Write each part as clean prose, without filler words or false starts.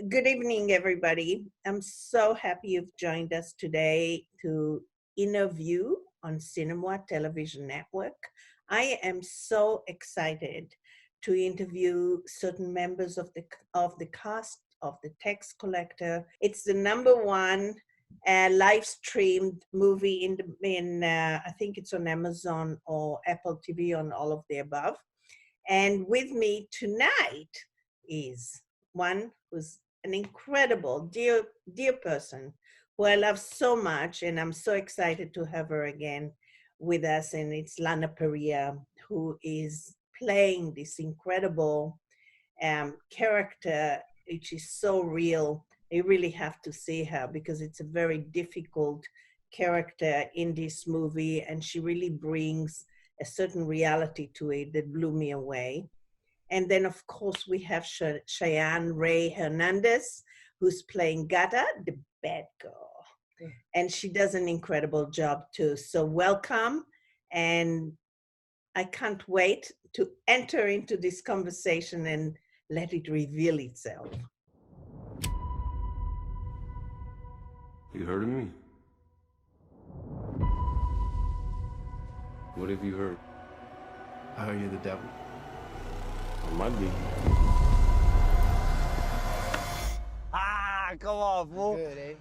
Good evening, everybody. I'm so happy you've joined us today to INNERview on Cinémoi Television Network. I am so excited to interview certain members of the cast of The Tax Collector. It's the #1 live streamed movie in I think it's on Amazon or Apple TV, on all of the above. And with me tonight is one who's an incredible, dear person who I love so much, and I'm so excited to have her again with us. And it's lana.parrilla, who is playing this incredible character, which is so real. You really have to see her because it's a very difficult character in this movie, and she really brings a certain reality to it that blew me away. And then, of course, we have Cheyenne Hernandez, who's playing Gata, the bad girl. Yeah. And she does an incredible job, too. So welcome. And I can't wait to enter into this conversation and let it reveal itself. You heard of me? What have you heard? I heard you're the devil. I might be. Come on, fool. Good, eh?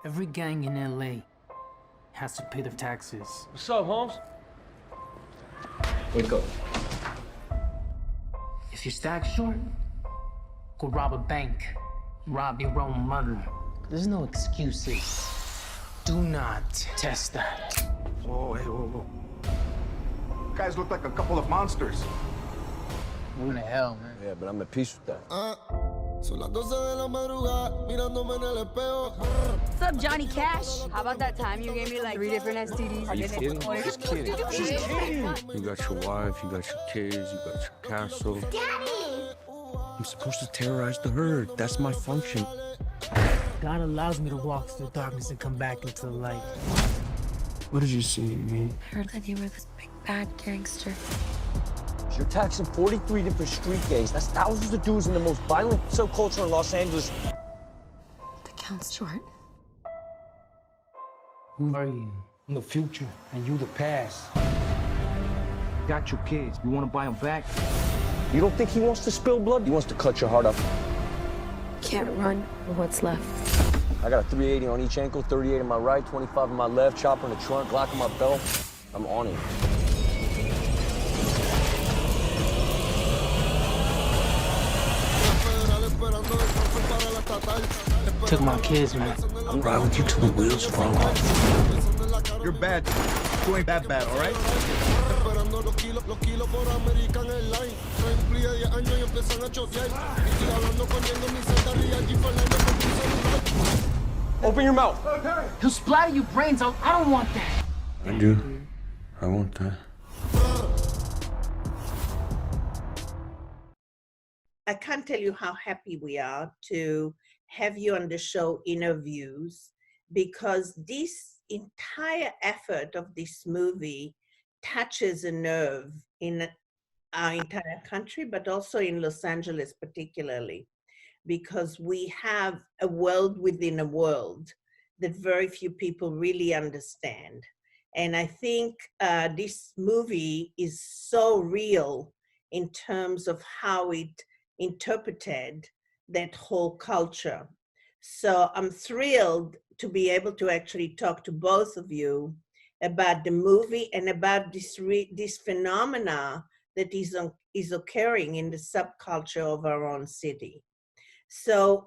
Every gang in LA has to pay their taxes. What's up, Holmes? Wake up. If you're stacked short, go rob a bank. Rob your own mother. There's no excuses. Do not test that. Whoa, hey, whoa. You guys look like a couple of monsters. Who the hell, man? Yeah, but I'm at peace with that. Son las 12 de la madrugada, mirándome en el espejo. What's up, Johnny Cash? How about that time you gave me like 3 different STDs? Are you kidding? Just kidding. Just kidding. You got your wife, you got your kids, you got your castle. Daddy! I'm supposed to terrorize the herd. That's my function. God allows me to walk through darkness and come back into the light. What did you see, man? I heard that you were this big bad gangster. You're taxing 43 different street gangs. That's thousands of dudes in the most violent subculture in Los Angeles. The count's short. Who are you? I'm the future, and you the past. Got your kids. You want to buy them back? You don't think he wants to spill blood? He wants to cut your heart up. Can't run with what's left. I got a 380 on each ankle, 38 in my right, 25 in my left, chopper in the trunk, Glock in my belt. I'm on it. Took my kids, man. I'm riding with you till the wheels fall off. You're bad. You ain't that bad, all right? Open your mouth. He'll splatter your brains out. I don't want that. I do. I want that. I can't tell you how happy we are to have you on the show INNERviews, because this entire effort of this movie touches a nerve in our entire country, but also in Los Angeles particularly, because we have a world within a world that very few people really understand. And I think this movie is so real in terms of how it interpreted that whole culture. So I'm thrilled to be able to actually talk to both of you about the movie and about this phenomena that is occurring in the subculture of our own city. So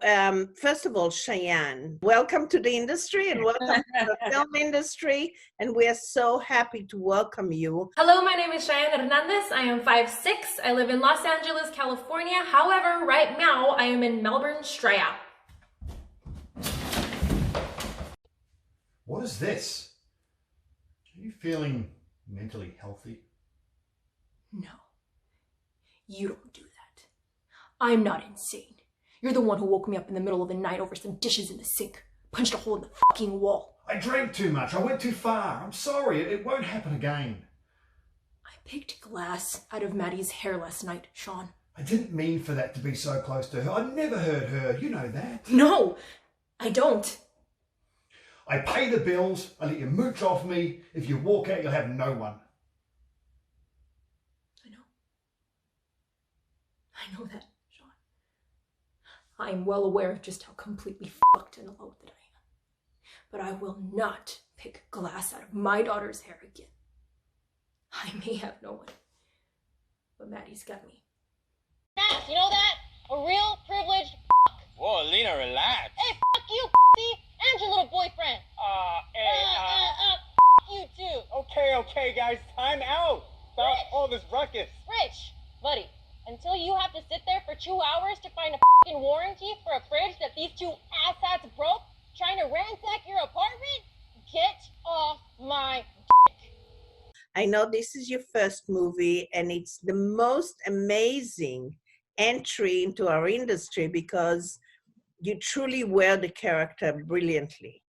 first of all, Cheyenne, welcome to the industry and welcome to the film industry. And we are so happy to welcome you. Hello, my name is Cheyenne Hernandez. I am 5'6". I live in Los Angeles, California. However, right now I am in Melbourne, Australia. What is this? Are you feeling mentally healthy? No, you don't do that. I'm not insane. You're the one who woke me up in the middle of the night over some dishes in the sink, punched a hole in the fucking wall. I drank too much. I went too far. I'm sorry. It won't happen again. I picked glass out of Maddie's hair last night, Sean. I didn't mean for that to be so close to her. I never hurt her. You know that. No, I don't. I pay the bills. I let you mooch off me. If you walk out, you'll have no one. I know that, Sean. I am well aware of just how completely fucked and alone that I am. But I will not pick glass out of my daughter's hair again. I may have no one, but Maddie's got me. You know that? A real privileged Whoa, Lena, relax. Hey, you, and your little boyfriend. You too. Okay, guys, time out. Stop all this ruckus. Rich, buddy, until you have to sit there for 2 hours to find a warranty for a fridge that these two asshats broke, trying to ransack your apartment, get off my dick. I know this is your first movie, and it's the most amazing entry into our industry because you truly wear the character brilliantly.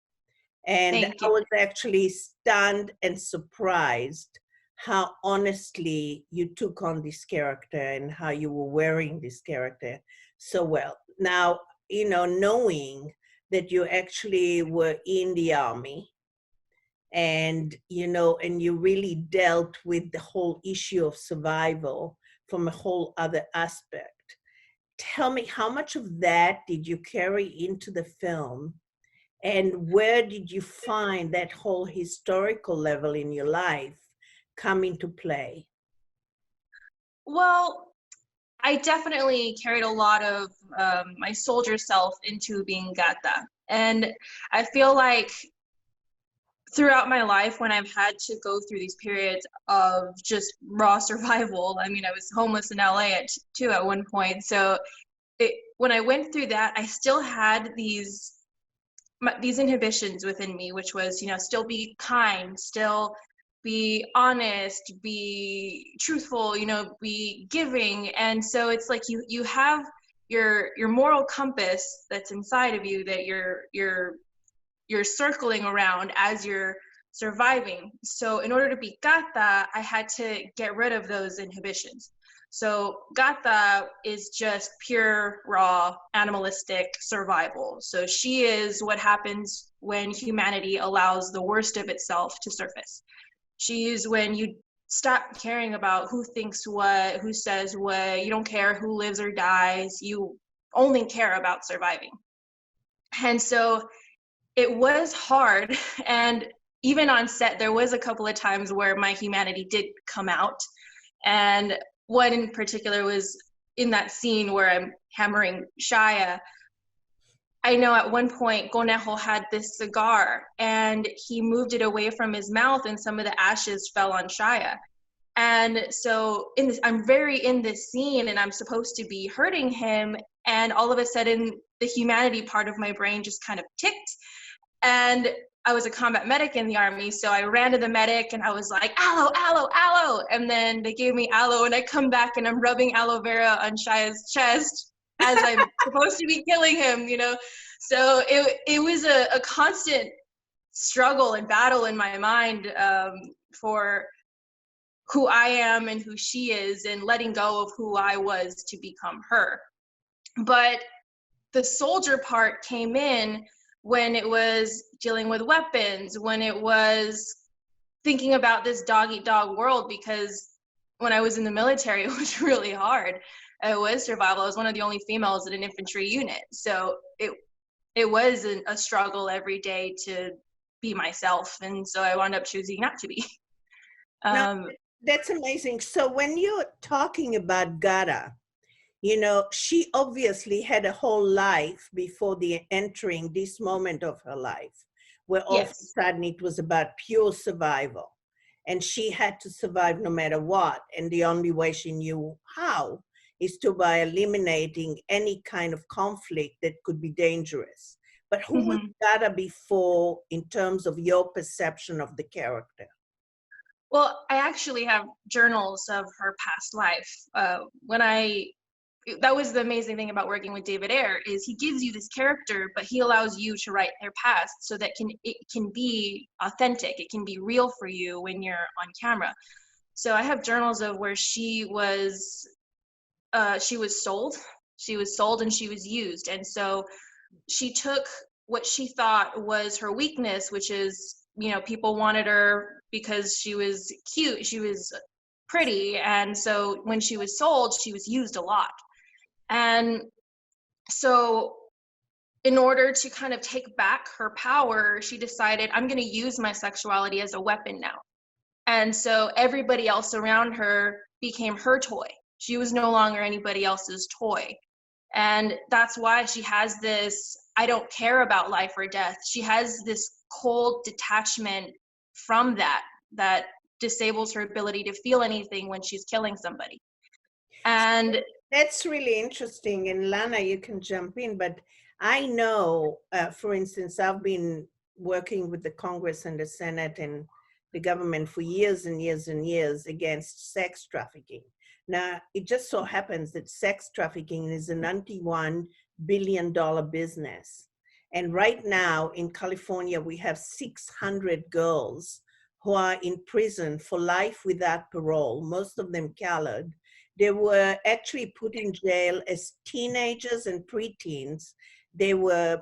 And I was actually stunned and surprised how honestly you took on this character and how you were wearing this character so well. Now, you know, knowing that you actually were in the army and, you know, and you really dealt with the whole issue of survival from a whole other aspect. Tell me, how much of that did you carry into the film? And where did you find that whole historical level in your life come into play? Well, I definitely carried a lot of my soldier self into being Gata. And I feel like throughout my life, when I've had to go through these periods of just raw survival, I mean, I was homeless in LA too at one point. So when I went through that, I still had these inhibitions within me, which was, you know, still be kind, still be honest, be truthful, you know, be giving. And so it's like you have your moral compass that's inside of you that you're circling around as you're surviving. So in order to be Gata, I had to get rid of those inhibitions. So Gata is just pure, raw, animalistic survival. So she is what happens when humanity allows the worst of itself to surface. She is when you stop caring about who thinks what, who says what, you don't care who lives or dies, you only care about surviving. And so it was hard, and even on set, there was a couple of times where my humanity did come out. And one in particular was in that scene where I'm hammering Shia. I know at one point, Conejo had this cigar, and he moved it away from his mouth, and some of the ashes fell on Shia. And so I'm very in this scene, and I'm supposed to be hurting him, and all of a sudden, the humanity part of my brain just kind of ticked. And I was a combat medic in the Army, so I ran to the medic and I was like, aloe, aloe, aloe. And then they gave me aloe, and I come back and I'm rubbing aloe vera on Shia's chest as I'm supposed to be killing him, you know? So it was a constant struggle and battle in my mind for who I am and who she is, and letting go of who I was to become her. But the soldier part came in when it was dealing with weapons, when it was thinking about this dog-eat-dog world, because when I was in the military, it was really hard. It was survival. I was one of the only females in an infantry unit. So it was a struggle every day to be myself. And so I wound up choosing not to be. Now, that's amazing. So when you're talking about Gata, you know, she obviously had a whole life before the entering this moment of her life, where all of a sudden it was about pure survival. And she had to survive no matter what. And the only way she knew how is by eliminating any kind of conflict that could be dangerous. But who was Gata before in terms of your perception of the character? Well, I actually have journals of her past life. That was the amazing thing about working with David Ayer, is he gives you this character, but he allows you to write their past so that it can be authentic. It can be real for you when you're on camera. So I have journals of where she was she was sold. She was sold and she was used. And so she took what she thought was her weakness, which is, you know, people wanted her because she was cute, she was pretty. And so when she was sold, she was used a lot. And so in order to kind of take back her power, she decided, I'm going to use my sexuality as a weapon now. And so everybody else around her became her toy. She was no longer anybody else's toy. And that's why she has this, I don't care about life or death. She has this cold detachment from that disables her ability to feel anything when she's killing somebody. And that's really interesting. And Lana, you can jump in, but I know, for instance, I've been working with the Congress and the Senate and the government for years and years and years against sex trafficking. Now, it just so happens that sex trafficking is a $91 billion business. And right now in California, we have 600 girls who are in prison for life without parole, most of them colored. They were actually put in jail as teenagers and preteens. They were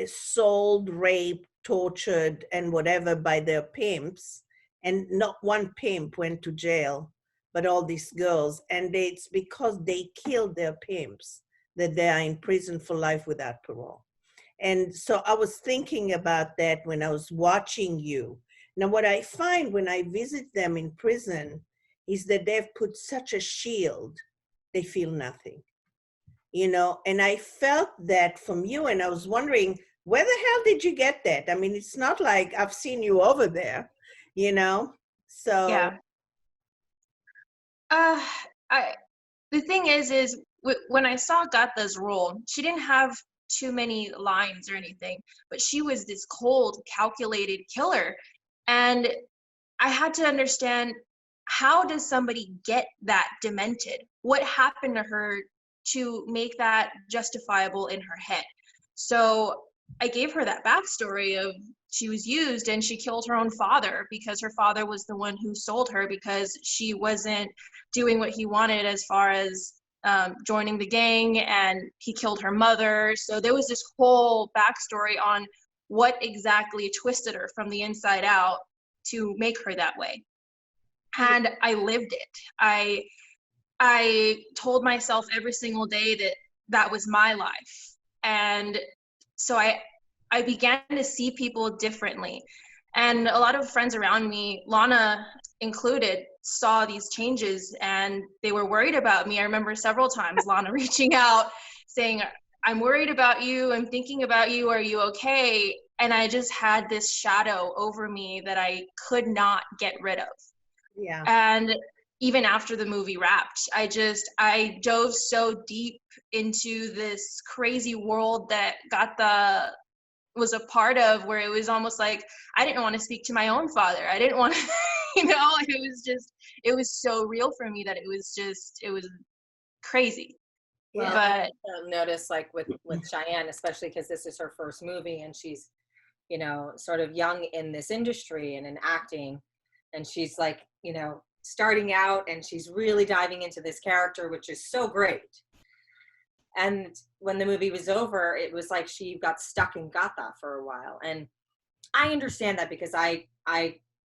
sold, raped, tortured, and whatever by their pimps. And not one pimp went to jail, but all these girls. And it's because they killed their pimps that they are in prison for life without parole. And so I was thinking about that when I was watching you. Now, what I find when I visit them in prison is that they've put such a shield, they feel nothing, you know? And I felt that from you, and I was wondering, where the hell did you get that? I mean, it's not like I've seen you over there, you know? So. Yeah. The thing is when I saw Gatha's role, she didn't have too many lines or anything, but she was this cold, calculated killer. And I had to understand, how does somebody get that demented? What happened to her to make that justifiable in her head? So I gave her that backstory of she was used and she killed her own father because her father was the one who sold her because she wasn't doing what he wanted as far as joining the gang, and he killed her mother. So there was this whole backstory on what exactly twisted her from the inside out to make her that way. And I lived it. I told myself every single day that that was my life. And so I began to see people differently. And a lot of friends around me, Lana included, saw these changes and they were worried about me. I remember several times Lana reaching out saying, I'm worried about you, I'm thinking about you, are you okay? And I just had this shadow over me that I could not get rid of. Yeah. And even after the movie wrapped, I dove so deep into this crazy world that Gatha was a part of, where it was almost like I didn't want to speak to my own father. I didn't want to, it was so real for me that it was crazy. Yeah, but I notice like with Cheyenne, especially because this is her first movie and she's, sort of young in this industry and in acting, and she's like, starting out, and she's really diving into this character, which is so great. And when the movie was over, it was like she got stuck in Gatha for a while. And I understand that because I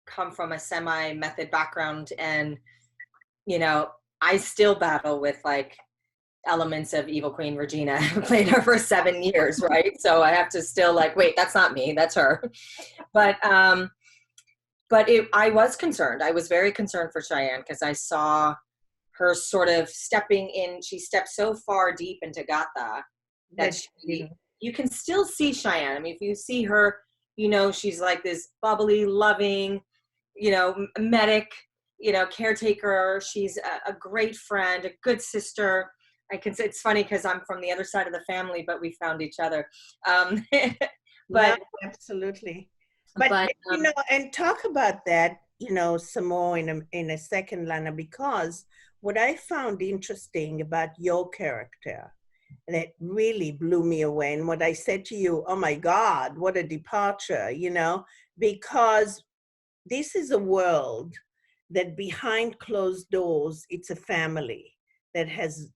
come from a semi-method background, and, I still battle with like elements of Evil Queen Regina. I played her for 7 years, right? So I have to still like, wait, that's not me, that's her. But I was concerned. I was very concerned for Cheyenne because I saw her sort of stepping in. She stepped so far deep into Gatha that you can still see Cheyenne. I mean, if you see her, she's like this bubbly, loving, medic, caretaker. She's a great friend, a good sister. It's funny because I'm from the other side of the family, but we found each other. But yeah, absolutely. But and talk about that, some more in a second, Lana, because what I found interesting about your character that really blew me away, and what I said to you, oh my God, what a departure, because this is a world that behind closed doors, it's a family that has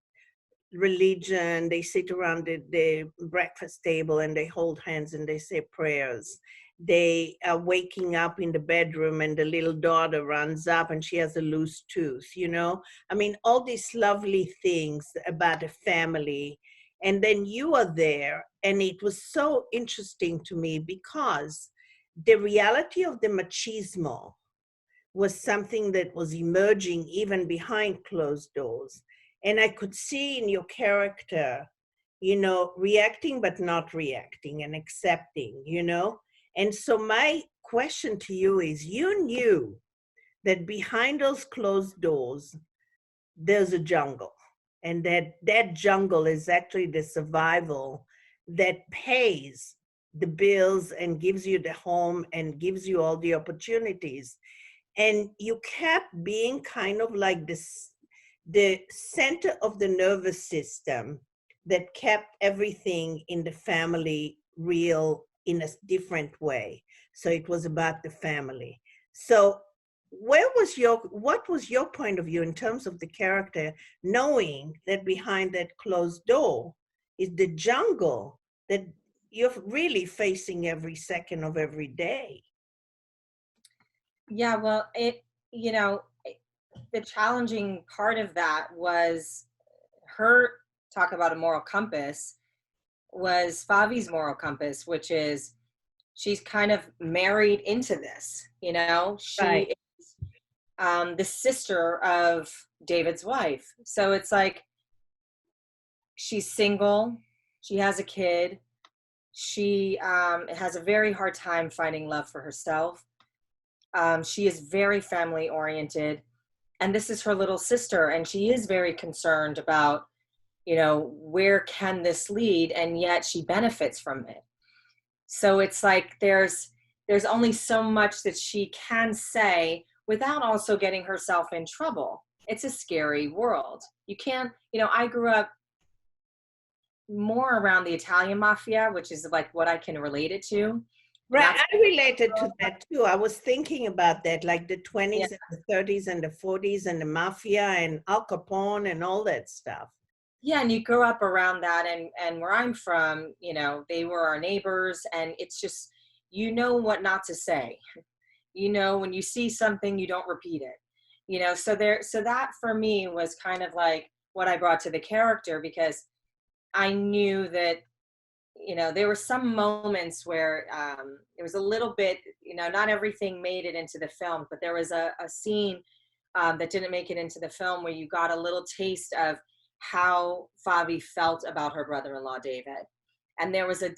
religion. They sit around the breakfast table and they hold hands and they say prayers. They are waking up in the bedroom and the little daughter runs up and she has a loose tooth, you know? I mean, all these lovely things about a family. And then you are there, and it was so interesting to me because the reality of the machismo was something that was emerging even behind closed doors. And I could see in your character, you know, reacting but not reacting and accepting, you know? And so my question to you is, you knew that behind those closed doors, there's a jungle. And that jungle is actually the survival that pays the bills and gives you the home and gives you all the opportunities. And you kept being kind of like this, the center of the nervous system that kept everything in the family real in a different way. So it was about the family. So what was your point of view in terms of the character, knowing that behind that closed door is the jungle that you're really facing every second of every day? Yeah, well, the challenging part of that was her talk about a moral compass was Favi's moral compass, which is she's kind of married into this, you know? She Right. is the sister of David's wife. So it's like she's single, she has a kid, she has a very hard time finding love for herself. She is very family oriented, and this is her little sister, and she is very concerned about, you know, where can this lead, and yet she benefits from it. So it's like there's only so much that she can say without also getting herself in trouble. It's a scary world. You can't, you know, I grew up more around the Italian mafia, which is like what I can relate it to. Right, I related to that too. I was thinking about that, like the 20s and the 30s and the 40s and the mafia and Al Capone and all that stuff. Yeah, and you grow up around that, and where I'm from, you know, they were our neighbors, and it's just, you know what not to say. You know, when you see something, you don't repeat it. You know, so that for me was kind of like what I brought to the character, because I knew that, you know, there were some moments where it was a little bit, you know, not everything made it into the film, but there was a scene that didn't make it into the film where you got a little taste of how Favi felt about her brother-in-law, David. And there was a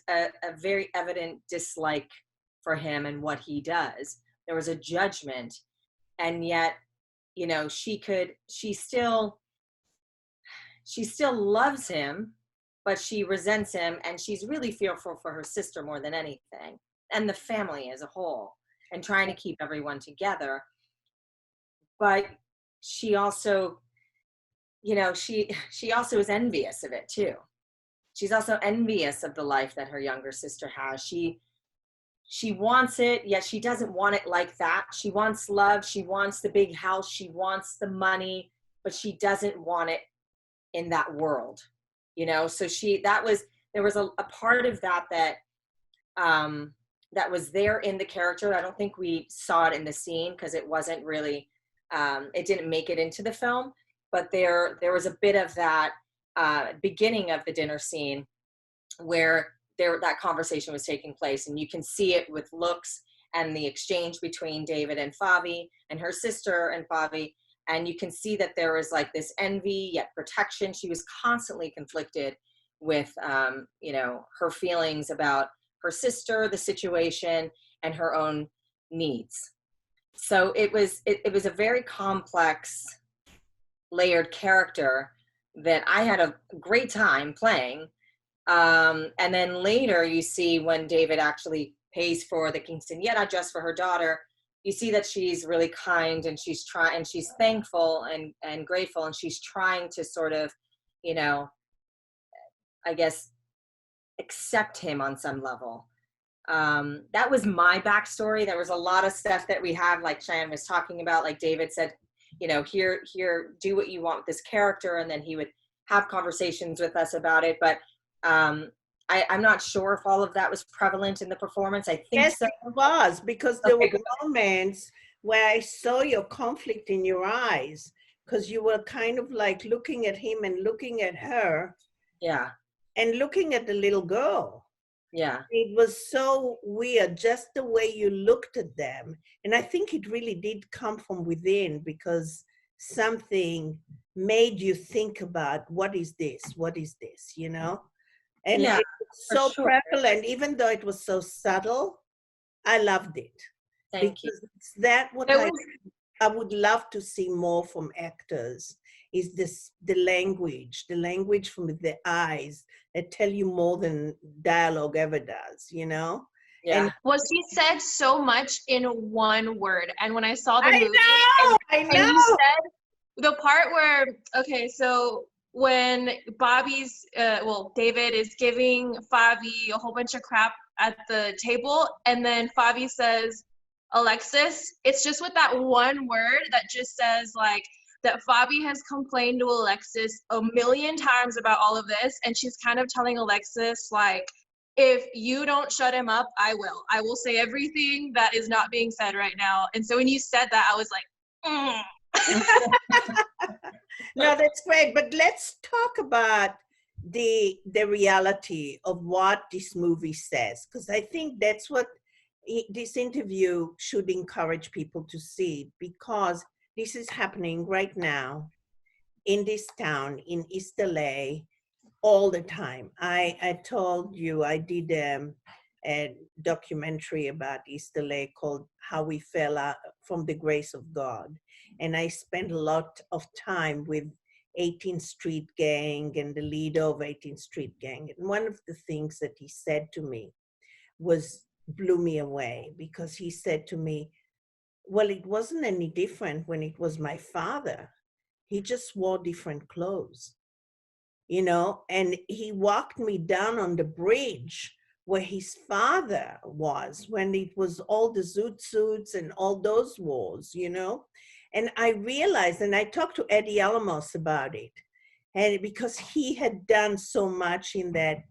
very evident dislike for him and what he does. There was a judgment, and yet, you know, she still loves him, but she resents him, and she's really fearful for her sister more than anything, and the family as a whole, and trying to keep everyone together. But she also, you know, she also is envious of it too. She's also envious of the life that her younger sister has. She wants it, yet she doesn't want it like that. She wants love, she wants the big house, she wants the money, but she doesn't want it in that world. You know, so there was a part of that was there in the character. I don't think we saw it in the scene because it wasn't really, it didn't make it into the film, but there was a bit of that beginning of the dinner scene where that conversation was taking place, and you can see it with looks and the exchange between David and Favi and her sister and Favi. And you can see that there was like this envy, yet protection. She was constantly conflicted with, you know, her feelings about her sister, the situation, and her own needs. So it was a very complex, layered character that I had a great time playing. And then later you see when David actually pays for the quinceañera just for her daughter, you see that she's really kind, and she's thankful and grateful, and she's trying to sort of, you know, I guess, accept him on some level. That was my backstory. There was a lot of stuff that we have, like Cheyenne was talking about, like David said, you know, here, do what you want with this character, and then he would have conversations with us about it, but I'm not sure if all of that was prevalent in the performance. I think yes, so. it was, because there Okay, were moments where I saw your conflict in your eyes, because you were kind of like looking at him and looking at her. Yeah. And looking at the little girl. Yeah. It was so weird, just the way you looked at them. And I think it really did come from within, because something made you think about, what is this? What is this? You know? And Yeah, it was so sure. prevalent, even though it was so subtle, I loved it. Thank you. It's that what It I would love to see more from actors, is this the language from the eyes that tell you more than dialogue ever does, you know? Yeah. And was he said so much in one word. And when I saw the movie, I know. And you said the part where, okay, so when David is giving Favi a whole bunch of crap at the table, and then Favi says, Alexis, it's just with that one word that just says like, that Favi has complained to Alexis a million times about all of this, and she's kind of telling Alexis like, if you don't shut him up, I will say everything that is not being said right now. And so when you said that, I was like, No, that's great. But let's talk about the reality of what this movie says, because I think that's what this interview should encourage people to see, because this is happening right now in this town, in East LA, all the time. I told you I did a documentary about East LA called How We Fell Out from the Grace of God. And I spent a lot of time with 18th Street Gang and the leader of 18th Street Gang. And one of the things that he said to me blew me away, because he said to me, well, it wasn't any different when it was my father. He just wore different clothes, you know, and he walked me down on the bridge where his father was when it was all the zoot suits and all those wars, you know. And I realized, and I talked to Eddie Alamos about it, and because he had done so much in that,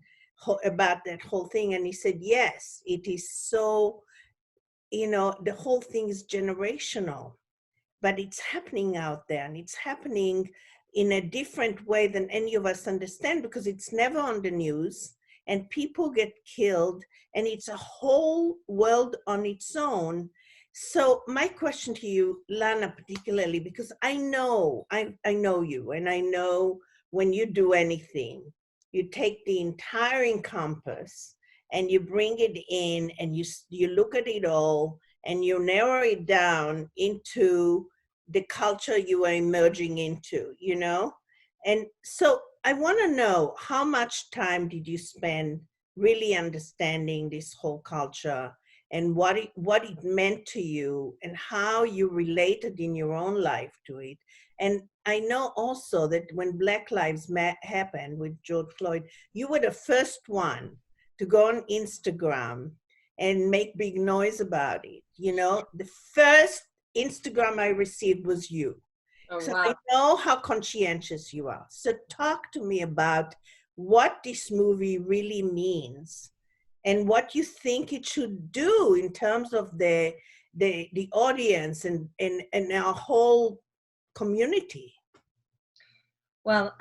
about that whole thing, and he said, yes, it is so, you know, the whole thing is generational, but it's happening out there, and it's happening in a different way than any of us understand, because it's never on the news, and people get killed, and it's a whole world on its own. So my question to you, Lana, particularly, because I know you, and I know when you do anything, you take the entire encompass and you bring it in, and you look at it all, and you narrow it down into the culture you are emerging into, you know? And so I want to know, how much time did you spend really understanding this whole culture, and what it meant to you, and how you related in your own life to it? And I know also that when Black Lives happened with George Floyd, you were the first one to go on Instagram and make big noise about it. You know, the first Instagram I received was you. Oh, so wow. I know how conscientious you are. So talk to me about what this movie really means, and what you think it should do in terms of the audience and our whole community. Well,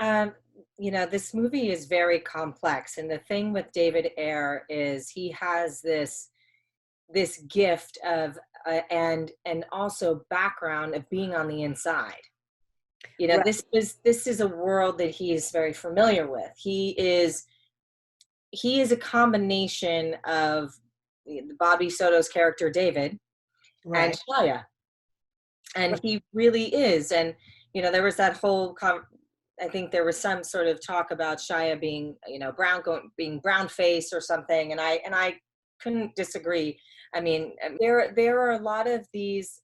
you know, this movie is very complex, and the thing with David Ayer is he has this gift of and also background of being on the inside. You know, Right. this is a world that he is very familiar with. He is a combination of Bobby Soto's character David, Right. and Shia, and he really is. And you know, there was that whole I think there was some sort of talk about Shia being, you know, being brown face or something, and I couldn't disagree. I mean, there are a lot of these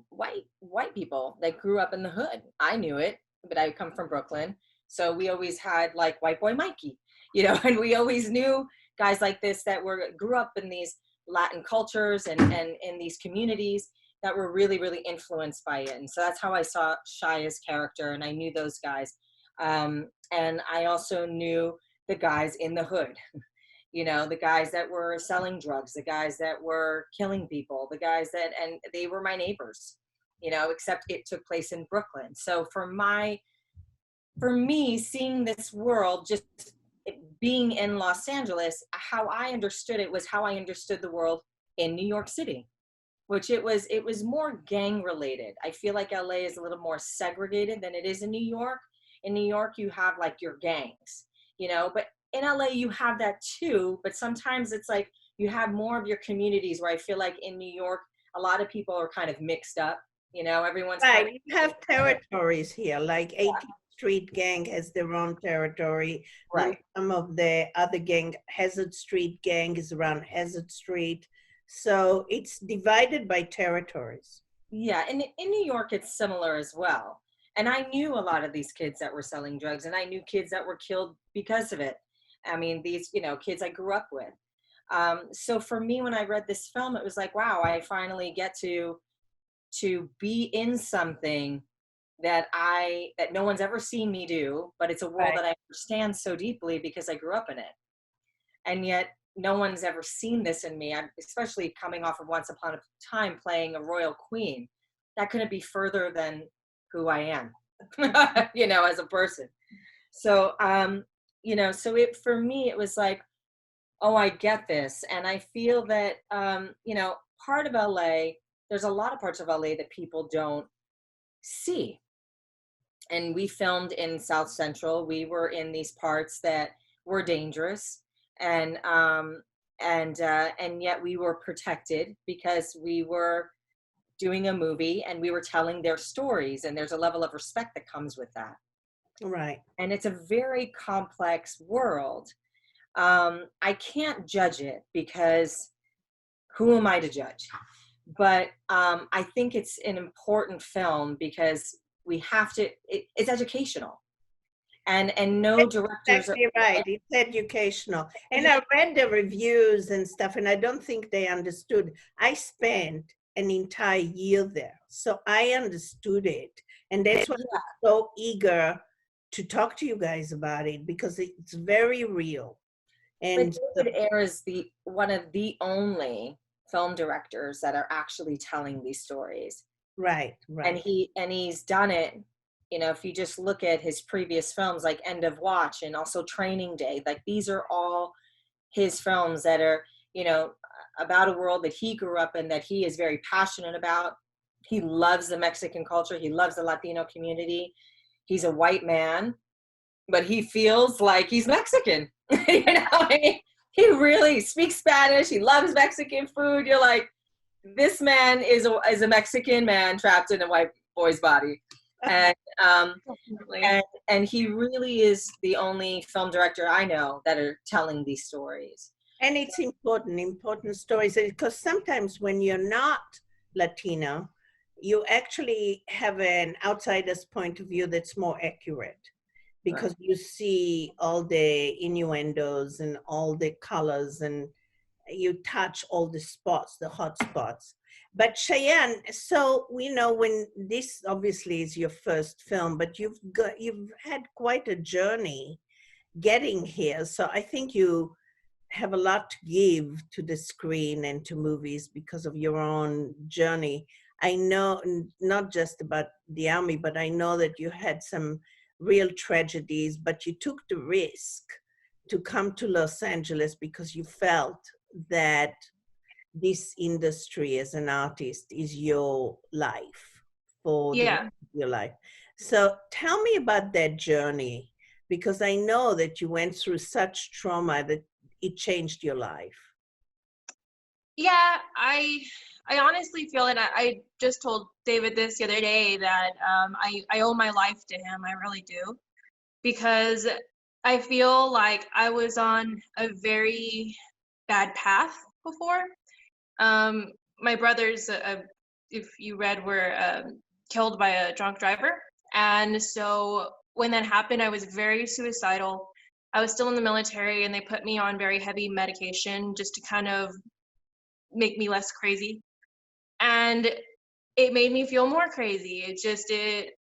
white people that grew up in the hood. I knew it, but I come from Brooklyn, so we always had like White Boy Mikey, you know, and we always knew guys like this that grew up in these Latin cultures and in these communities. that were really, really influenced by it. And so that's how I saw Shia's character, and I knew those guys. And I also knew the guys in the hood, you know, the guys that were selling drugs, the guys that were killing people, the guys that, and they were my neighbors, you know, except it took place in Brooklyn. So for me, seeing this world, just being in Los Angeles, how I understood it was how I understood the world in New York City, which it was more gang related. I feel like LA is a little more segregated than it is in New York. In New York, you have like your gangs, you know, but in LA you have that too, but sometimes it's like you have more of your communities, where I feel like in New York, a lot of people are kind of mixed up, you know, everyone's right. kind of, You have territories here, like 18th Street gang has their own territory. right. Then some of the other gang, Hazard Street gang, is around Hazard Street. So it's divided by territories. Yeah, and in New York, it's similar as well. And I knew a lot of these kids that were selling drugs, and I knew kids that were killed because of it. I mean, these, you know, kids I grew up with. So for me, when I read this film, it was like, wow, I finally get to be in something that no one's ever seen me do, but it's a world that I understand so deeply because I grew up in it. And yet no one's ever seen this in me. I'm especially coming off of Once Upon a Time playing a royal queen. That couldn't be further than who I am, you know, as a person. So, you know, so for me, it was like, oh, I get this. And I feel that, you know, part of LA, there's a lot of parts of LA that people don't see. And we filmed in South Central. We were in these parts that were dangerous, and yet we were protected because we were doing a movie and we were telling their stories, and there's a level of respect that comes with that. Right. And it's a very complex world. I can't judge it because who am I to judge? But I think it's an important film because we have to, it's educational. And no directors Exactly right. It's educational. And I read the reviews and stuff, and I don't think they understood. I spent an entire year there, so I understood it. And that's why I'm so eager to talk to you guys about it, because it's very real. And David Ayer is one of the only film directors that are actually telling these stories. Right. And he's done it. You know, if you just look at his previous films like End of Watch and also Training Day, like these are all his films that are, you know, about a world that he grew up in, that he is very passionate about. He loves the Mexican culture. He loves the Latino community. He's a white man, but he feels like he's Mexican. You know, I mean, he really speaks Spanish. He loves Mexican food. You're like, this man is a Mexican man trapped in a white boy's body. And and he really is the only film director I know that are telling these stories. And it's important stories, because sometimes when you're not Latino, you actually have an outsider's point of view that's more accurate, because you see all the innuendos and all the colors, and you touch all the spots, the hot spots. But Cheyenne, so we know when this obviously is your first film, but you've had quite a journey getting here. So I think you have a lot to give to the screen and to movies because of your own journey. I know not just about the army, but I know that you had some real tragedies, but you took the risk to come to Los Angeles because you felt that this industry as an artist is your life, for the rest of your life. So tell me about that journey, because I know that you went through such trauma that it changed your life. Yeah, I honestly feel, and I just told David this the other day, that I owe my life to him. I really do, because I feel like I was on a very bad path before. My brothers, if you read, were killed by a drunk driver. And so when that happened, I was very suicidal. I was still in the military, and they put me on very heavy medication just to kind of make me less crazy. And it made me feel more crazy.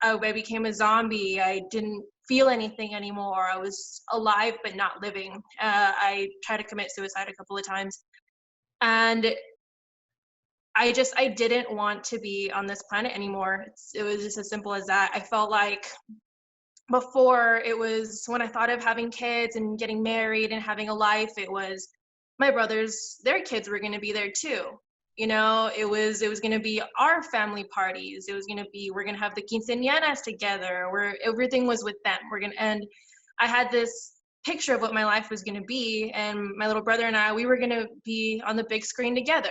I became a zombie. I didn't feel anything anymore. I was alive but not living. I tried to commit suicide a couple of times, and I didn't want to be on this planet anymore. It was just as simple as that. I felt like before, it was when I thought of having kids and getting married and having a life, it was my brothers, their kids were going to be there too. You know, it was going to be our family parties. It was going to be, we're going to have the quinceañeras together, where everything was with them. And I had this picture of what my life was going to be. And my little brother and I, we were going to be on the big screen together.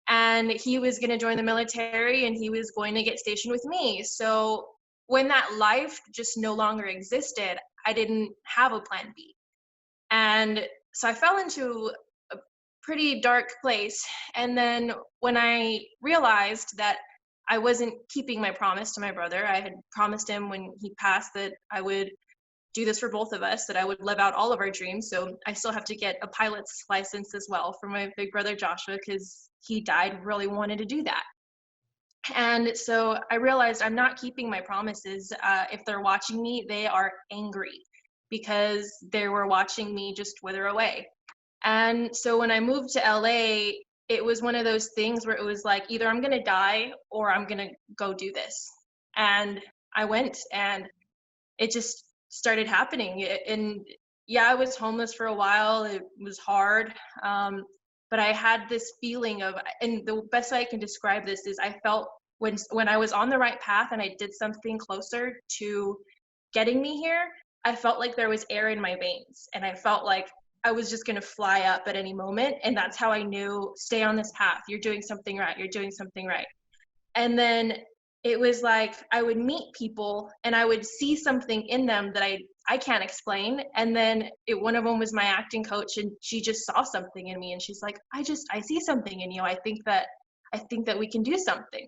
And he was going to join the military and he was going to get stationed with me. So when that life just no longer existed, I didn't have a plan B. And so I fell into a pretty dark place. And then when I realized that I wasn't keeping my promise to my brother, I had promised him when he passed that I would do this for both of us, that I would live out all of our dreams. So I still have to get a pilot's license as well for my big brother Joshua, because he died, really wanted to do that. And so I realized I'm not keeping my promises. If they're watching me, they are angry because they were watching me just wither away. And so when I moved to LA, it was one of those things where it was like, either I'm gonna die or I'm gonna go do this. And I went, and it just started happening. And yeah, I was homeless for a while. It was hard. But I had this feeling of, and the best way I can describe this is I felt when I was on the right path and I did something closer to getting me here, I felt like there was air in my veins. And I felt like I was just going to fly up at any moment. And that's how I knew, stay on this path. You're doing something right. You're doing something right. And then it was like I would meet people and I would see something in them that I can't explain. And then one of them was my acting coach, and she just saw something in me, and she's like, I see something in you. I think that we can do something.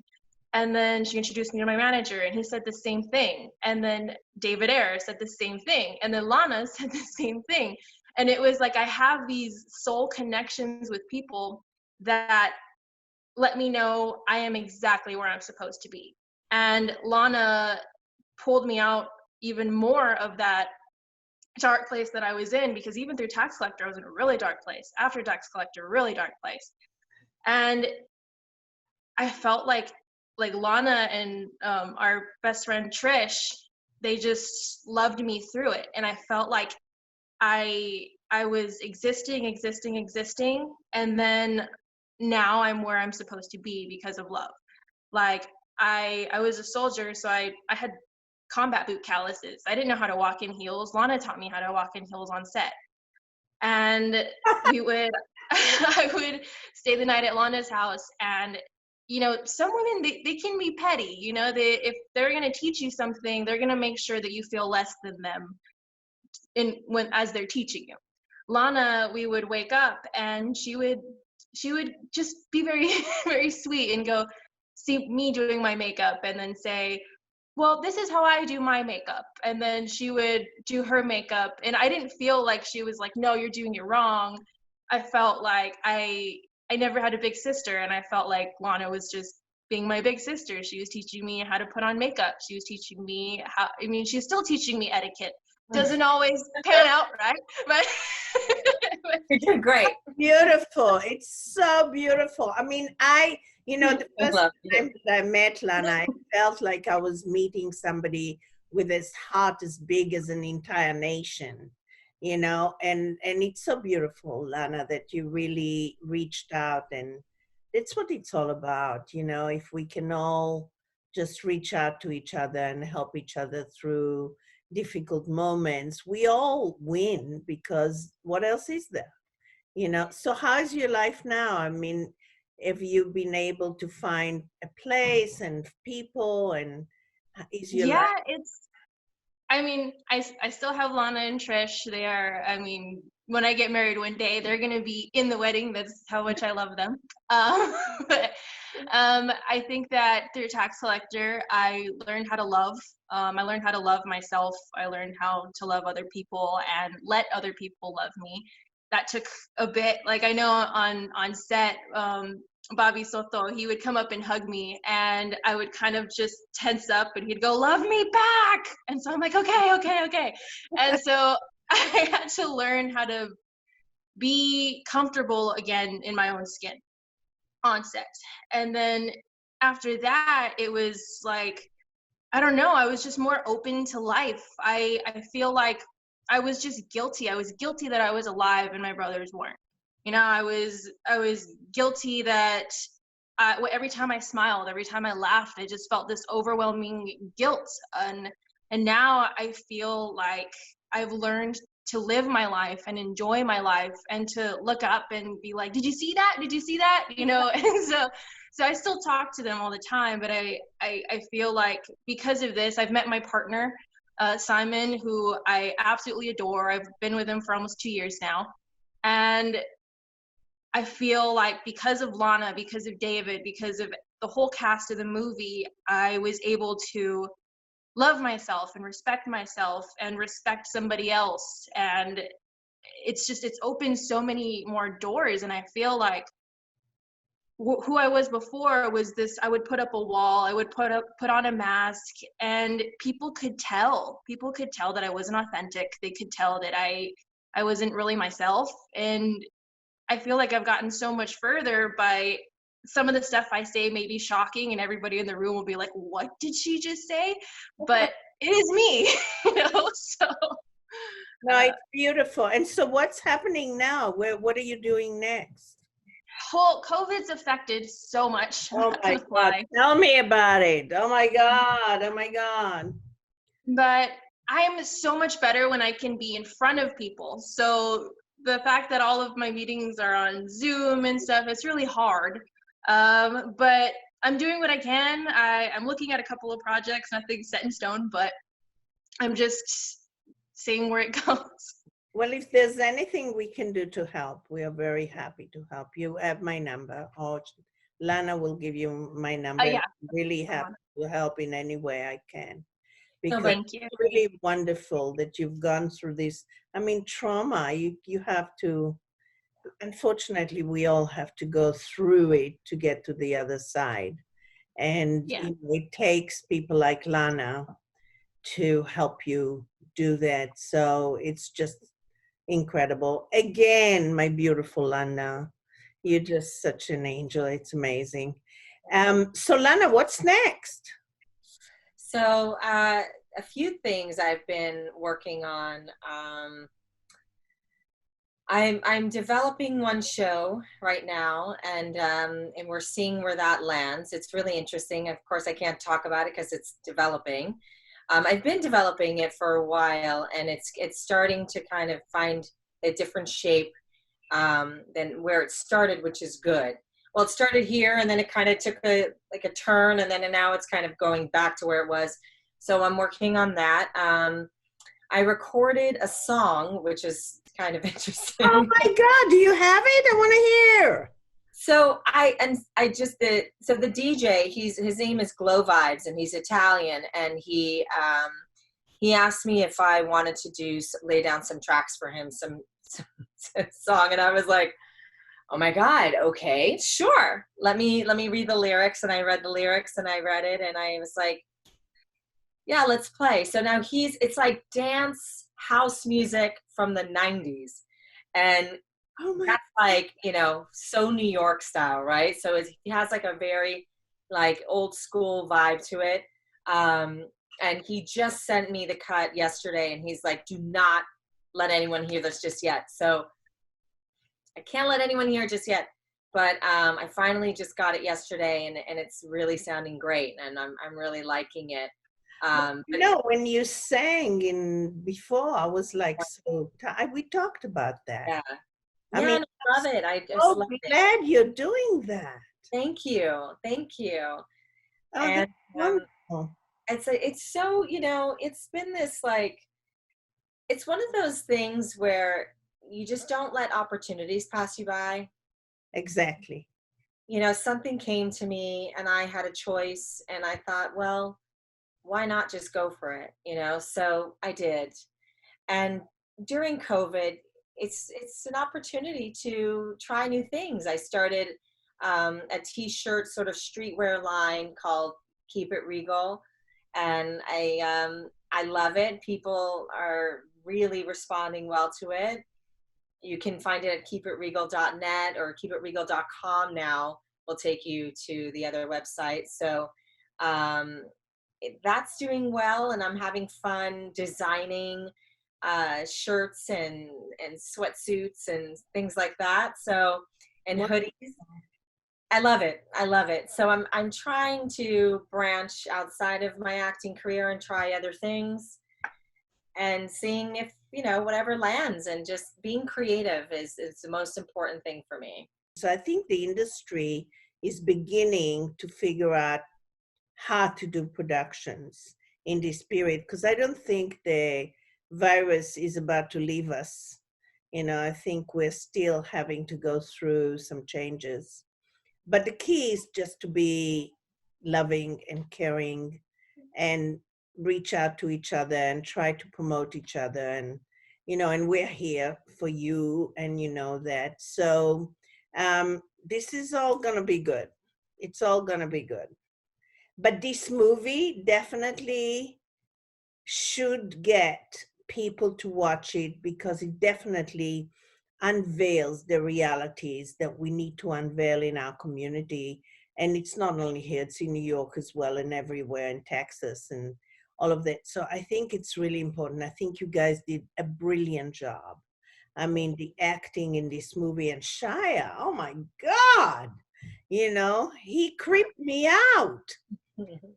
And then she introduced me to my manager, and he said the same thing. And then David Ayer said the same thing. And then Lana said the same thing. And it was like I have these soul connections with people that let me know I am exactly where I'm supposed to be. And Lana pulled me out even more of that dark place that I was in, because even through Tax Collector, I was in a really dark place. After Tax Collector, really dark place. And I felt like Lana and our best friend Trish, they just loved me through it. And I felt like I was existing. And then now I'm where I'm supposed to be because of love. Like I was a soldier, so I had combat boot calluses. I didn't know how to walk in heels. Lana taught me how to walk in heels on set. And I would stay the night at Lana's house. And, you know, some women, they can be petty. You know, if they're going to teach you something, they're going to make sure that you feel less than them as they're teaching you. Lana, we would wake up and she would just be very, very sweet and go see me doing my makeup and then say, well, this is how I do my makeup. And then she would do her makeup. And I didn't feel like she was like, no, you're doing it wrong. I felt like I never had a big sister. And I felt like Lana was just being my big sister. She was teaching me how to put on makeup. She was teaching me she's still teaching me etiquette. Doesn't always pan out, right? But you're doing great. Beautiful. It's so beautiful. I mean, the first time that I met Lana, I felt like I was meeting somebody with his heart as big as an entire nation, you know, and it's so beautiful, Lana, that you really reached out, and it's what it's all about, you know, if we can all just reach out to each other and help each other through difficult moments, we all win, because what else is there, you know? So how's your life now? I mean, have you been able to find a place and people, and is your life? I still have Lana and Trish. They are, when I get married one day, they're going to be in the wedding. That's how much I love them. But I think that through Tax Collector, I learned how to love. I learned how to love myself. I learned how to love other people and let other people love me. That took a bit. Like, I know on set, Bobby Soto, he would come up and hug me, and I would kind of just tense up, and he'd go, "Love me back." And so I'm like, okay. And so I had to learn how to be comfortable again in my own skin on set. And then after that, it was like, I don't know, I was just more open to life. I feel like I was just guilty. I was guilty that I was alive and my brothers weren't. You know, I was guilty that every time I smiled, every time I laughed, I just felt this overwhelming guilt. And now I feel like I've learned to live my life and enjoy my life and to look up and be like, did you see that? Did you see that? You know, and so I still talk to them all the time, but I feel like because of this, I've met my partner, Simon, who I absolutely adore. I've been with him for almost 2 years now. And I feel like because of Lana, because of David, because of the whole cast of the movie, I was able to love myself and respect somebody else. And it's opened so many more doors. And I feel like who I was before was this, I would put up a wall, I would put on a mask, and people could tell that I wasn't authentic. They could tell that I wasn't really myself. And I feel like I've gotten so much further by some of the stuff I say may be shocking, and everybody in the room will be like, what did she just say? But it is me, you know, so. No, it's beautiful. And so what's happening now? What are you doing next? Well, COVID's affected so much. Oh my God, tell me about it. Oh my God. But I am so much better when I can be in front of people. So the fact that all of my meetings are on Zoom and stuff, it's really hard. But I'm doing what I can. I'm looking at a couple of projects, nothing set in stone, but I'm just seeing where it goes. Well, if there's anything we can do to help, we are very happy to help. You have my number, or Lana will give you my number. Yeah. I'm really happy to help in any way I can. Because thank you. it's really wonderful that you've gone through this. I mean, trauma, you have to, unfortunately, we all have to go through it to get to the other side. And you know, it takes people like Lana to help you do that. So it's just incredible. Again, my beautiful Lana, you're just such an angel. It's amazing. So Lana, what's next? So a few things I've been working on. I'm developing one show right now, and we're seeing where that lands. It's really interesting. Of course, I can't talk about it because it's developing. I've been developing it for a while, and it's starting to kind of find a different shape than where it started, which is good. Well, it started here, and then it kind of took a turn, and then now it's kind of going back to where it was. So I'm working on that. I recorded a song, which is kind of interesting. Oh my God, do you have it? I want to hear. So the DJ, his name is Glow Vibes, and he's Italian, and he asked me if I wanted to lay down some tracks for him, some song, and I was like, oh my God, okay, sure. Let me read the lyrics. And I read the lyrics, and I read it, and I was like, yeah, let's play. So now it's like dance house music from the 90s. And that's like, you know, so New York style, right? So he has like a very like old school vibe to it. And he just sent me the cut yesterday, and he's like, do not let anyone hear this just yet. So I can't let anyone hear it just yet, but I finally just got it yesterday, and it's really sounding great, and I'm really liking it. You know, when you sang before, I was like, we talked about that. Yeah. I mean, I love it. I just love glad you're doing that. Thank you. Oh, and wonderful. It's so, you know, it's been this like, it's one of those things where you just don't let opportunities pass you by. Exactly. You know, something came to me, and I had a choice, and I thought, well, why not just go for it? You know, so I did. And during COVID, it's an opportunity to try new things. I started a t-shirt sort of streetwear line called Keep It Regal, and I love it. People are really responding well to it. You can find it at keepitregal.net or keepitregal.com now will take you to the other website. So that's doing well, and I'm having fun designing shirts and sweatsuits and things like that. So, and hoodies. I love it. I love it. So I'm trying to branch outside of my acting career and try other things, and seeing if, you know, whatever lands, and just being creative is the most important thing for me. So I think the industry is beginning to figure out how to do productions in this period, because I don't think the virus is about to leave us. You know, I think we're still having to go through some changes. But the key is just to be loving and caring and reach out to each other and try to promote each other. And, you know, and we're here for you, and you know that. So this is all going to be good. It's all going to be good. But this movie definitely should get people to watch it, because it definitely unveils the realities that we need to unveil in our community. And it's not only here, it's in New York as well, and everywhere in Texas and all of that. So I think it's really important. I think you guys did a brilliant job. I mean, the acting in this movie, and Shia, oh my God, you know, he creeped me out.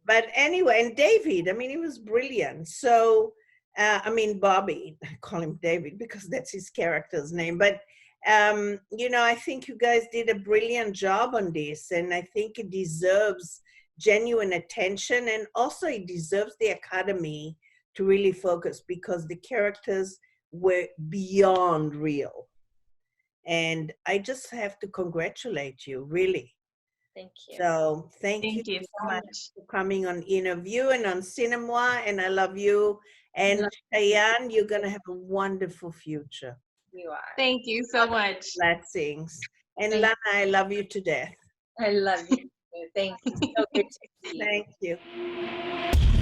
But anyway, and David, I mean, he was brilliant. So, I mean, Bobby, I call him David because that's his character's name. But, you know, I think you guys did a brilliant job on this. And I think it deserves genuine attention. And also it deserves the Academy to really focus, because the characters were beyond real. And I just have to congratulate you, really. Thank you. So thank you so much for coming on INNERview and on Cinémoi, and I love you. And Cheyenne, you're going to have a wonderful future. You are. Thank you so much. Blessings. And Lana, I love you to death. I love you. Thank you. So good to see you. Thank you.